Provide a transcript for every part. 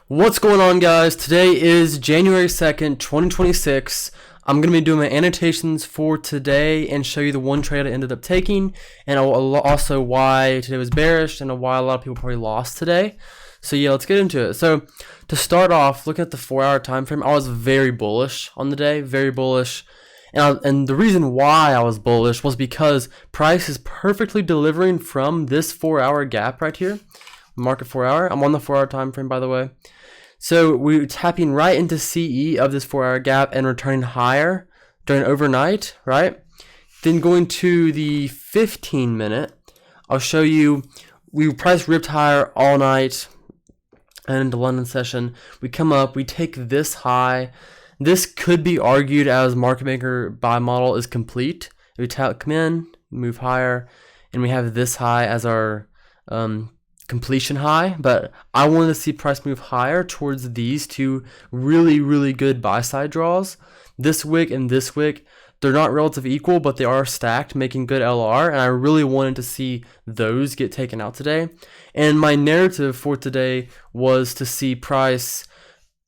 What's going on, guys? Today is January 2nd, 2026. I'm going to be doing my annotations for today and show you the one trade I ended up taking, and also why today was bearish and why a lot of people probably lost today. So yeah, let's get into it. So to start off, looking at the 4-hour time frame, I was very bullish on the day, very bullish. And the reason why I was bullish was because price is perfectly delivering from this 4-hour gap right here. Market 4-hour. I'm on the 4-hour time frame, by the way. So we're tapping right into CE of this 4-hour gap and returning higher during overnight, right? Then going to the 15-minute, I'll show you price ripped higher all night and into London session. We come up, we take this high. This could be argued as market maker buy model is complete. We come in, move higher, and we have this high as our completion high, but I wanted to see price move higher towards these two really good buy side draws. This wick and this wick, they're not relative equal, but they are stacked, making good LR, and I really wanted to see those get taken out today. And my narrative for today was to see price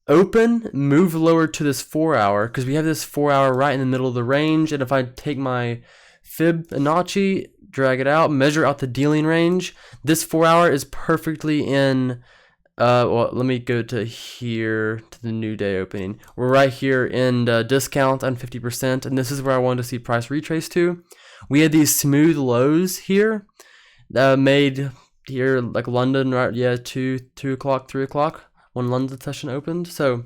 open, move lower to this 4-hour, because we have this 4-hour right in the middle of the range, and if I take my Fibonacci, drag it out, measure out the dealing range, this 4-hour is perfectly in, well, let me go to here, to the new day opening. We're right here in discount on 50%, and this is where I wanted to see price retrace to. We had these smooth lows here, made here, like London, right, yeah, 2 o'clock, 3 o'clock, when London session opened, so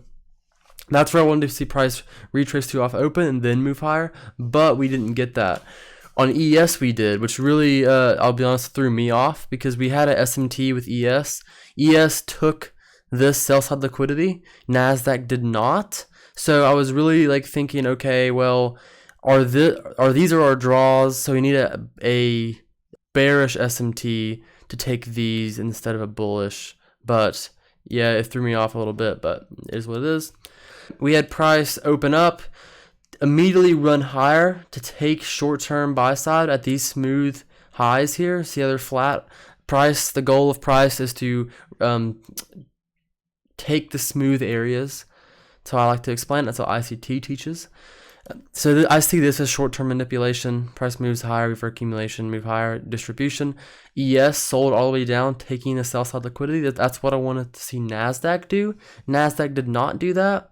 that's where I wanted to see price retrace to off open and then move higher, but we didn't get that. On ES we did, which really, I'll be honest, threw me off because we had a SMT with ES. ES took this sell side liquidity. NASDAQ did not. So I was really like thinking, okay, well, are these our draws? So we need a bearish SMT to take these instead of a bullish. But yeah, it threw me off a little bit, but it is what it is. We had price open up, immediately run higher to take short-term buy side at these smooth highs here. See how they're flat? Price, the goal of price is to take the smooth areas. That's how I like to explain. That's how ICT teaches. So I see this as short-term manipulation. Price moves higher for accumulation, move higher, distribution. ES sold all the way down, taking the sell side liquidity. That's what I wanted to see NASDAQ do. NASDAQ did not do that.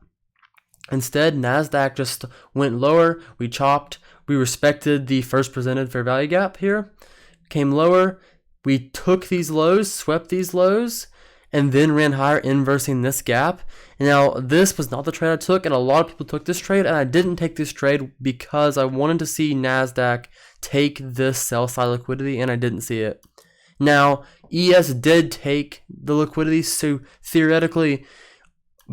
Instead, NASDAQ just went lower. We chopped. We respected the first presented fair value gap here. Came lower. We took these lows, swept these lows, and then ran higher, inversing this gap. And now, this was not the trade I took, and a lot of people took this trade, and I didn't take this trade because I wanted to see NASDAQ take this sell side liquidity, and I didn't see it. Now, ES did take the liquidity, so theoretically,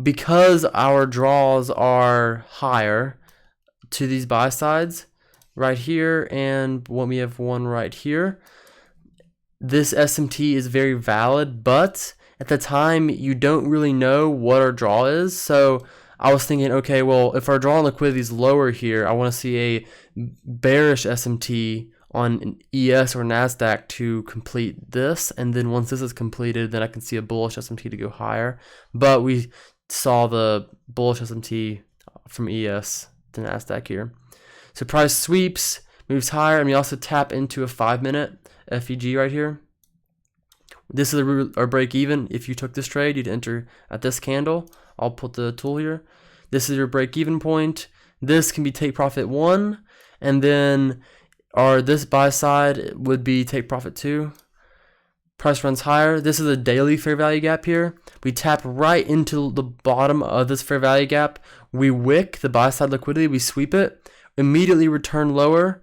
because our draws are higher to these buy sides right here, and when we have one right here, this SMT is very valid, but at the time you don't really know what our draw is. So I was thinking, okay, well, if our draw on liquidity is lower here, I want to see a bearish SMT on ES or NASDAQ to complete this, and then once this is completed, then I can see a bullish SMT to go higher. But we saw the bullish SMT from ES to NASDAQ here. So price sweeps, moves higher, and we also tap into a 5-minute FEG right here. This is our break even. If you took this trade, you'd enter at this candle. I'll put the tool here. This is your break even point. This can be take profit 1, and then this buy side would be take profit 2. Price runs higher. This is a daily fair value gap here. We tap right into the bottom of this fair value gap. We wick the buy side liquidity. We sweep it. Immediately return lower.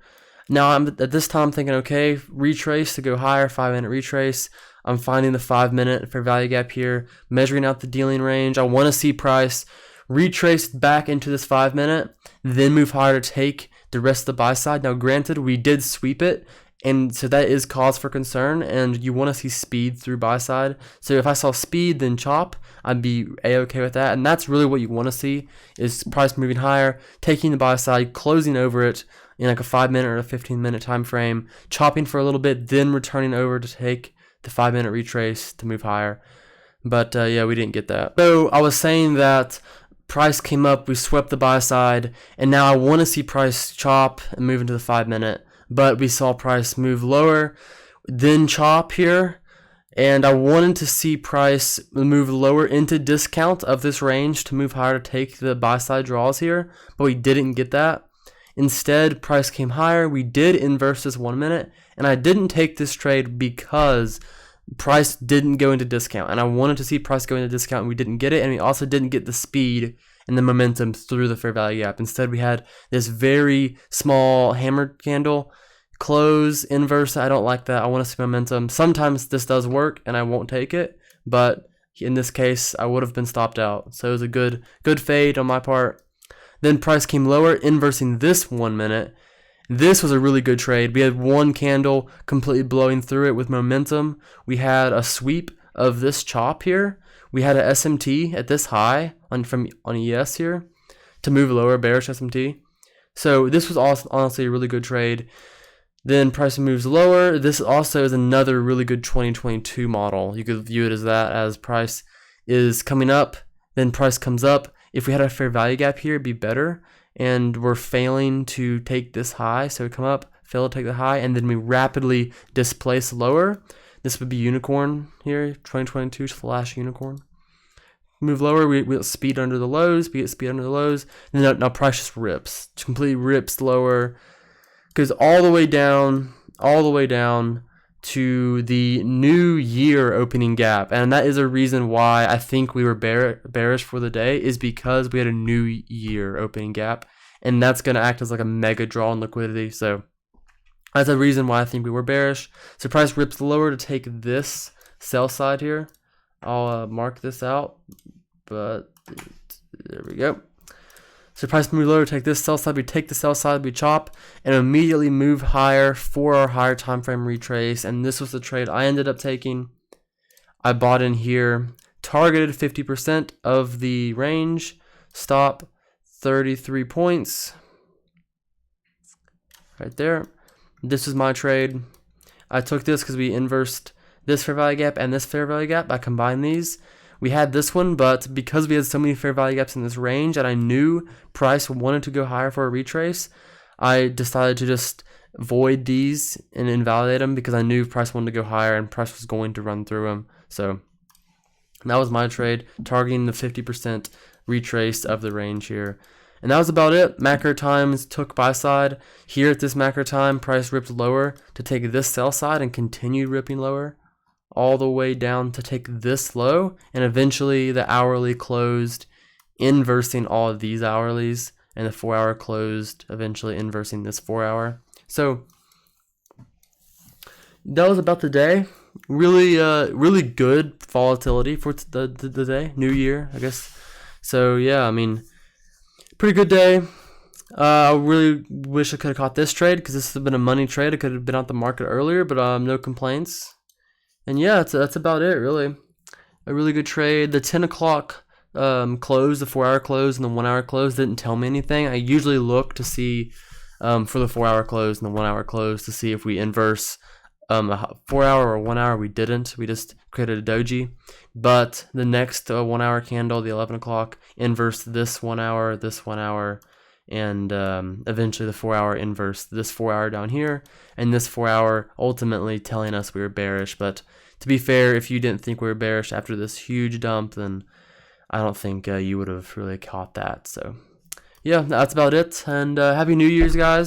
Now at this time I'm thinking, okay, retrace to go higher. 5-minute retrace. I'm finding the 5-minute fair value gap here. Measuring out the dealing range. I want to see price retrace back into this 5-minute. Then move higher to take the rest of the buy side. Now granted, we did sweep it, and so that is cause for concern, and you want to see speed through buy side. So if I saw speed then chop, I'd be a-okay with that, and that's really what you want to see, is price moving higher, taking the buy side, closing over it in like a 5-minute or a 15-minute time frame, chopping for a little bit, then returning over to take the 5-minute retrace to move higher. But yeah, we didn't get that. So I was saying that price came up, we swept the buy side, and now I want to see price chop and move into the 5-minute, but we saw price move lower, then chop here, and I wanted to see price move lower into discount of this range to move higher to take the buy side draws here, but we didn't get that. Instead, price came higher. We did inverse this 1 minute, and I didn't take this trade because price didn't go into discount, and I wanted to see price go into discount, and we didn't get it, and we also didn't get the speed and the momentum through the fair value gap. Instead, we had this very small hammer candle close inverse. I don't like that. I want to see momentum. Sometimes this does work, and I won't take it, but in this case, I would have been stopped out. So it was a good fade on my part. Then price came lower, inversing this 1 minute. This was a really good trade. We had one candle completely blowing through it with momentum. We had a sweep of this chop here. We had a SMT at this high on ES here to move lower, bearish SMT. So this was also honestly a really good trade. Then price moves lower. This also is another really good 2022 model. You could view it as that, as price is coming up, then price comes up. If we had a fair value gap here, it'd be better. And we're failing to take this high, so we come up, fail to take the high, and then we rapidly displace lower. This would be unicorn here, 2022 flash unicorn. Move lower, we get speed under the lows, we get speed under the lows, and then now price just rips, completely rips lower, goes all the way down to the new year opening gap. And that is a reason why I think we were bearish for the day, is because we had a new year opening gap, and that's going to act as like a mega draw in liquidity. So that's a reason why I think we were bearish. So price rips lower to take this sell side here. I'll mark this out, but there we go. So price move lower, take this sell side, we take the sell side, we chop, and immediately move higher for our higher time frame retrace. And this was the trade I ended up taking. I bought in here, targeted 50% of the range, stop 33 points, right there. This is my trade. I took this because we inversed this fair value gap and this fair value gap. I combined these. We had this one, but because we had so many fair value gaps in this range and I knew price wanted to go higher for a retrace, I decided to just void these and invalidate them because I knew price wanted to go higher and price was going to run through them. So that was my trade, targeting the 50% retrace of the range here. And that was about it. Macro times took buy side. Here at this macro time, price ripped lower to take this sell side and continued ripping lower all the way down to take this low, and eventually the hourly closed inversing all of these hourlies, and the 4 hour closed eventually inversing this 4 hour. So that was about the day. Really good volatility for the day, new year, I guess. So yeah, I mean, pretty good day. I really wish I could have caught this trade because this has been a money trade. I could have been out the market earlier, but no complaints. And yeah, that's about it, really. A really good trade. The 10 o'clock close, the 4 hour close, and the 1 hour close didn't tell me anything. I usually look to see for the 4 hour close and the 1 hour close to see if we inverse a 4 hour or 1 hour. We didn't. We just created a doji. But the next 1 hour candle, the 11 o'clock, inversed this 1 hour, and eventually the 4 hour inverse this 4 hour down here, and this 4 hour ultimately telling us we were bearish. But to be fair, if you didn't think we were bearish after this huge dump, then I don't think you would have really caught that. So yeah, that's about it, and Happy New Year's, guys.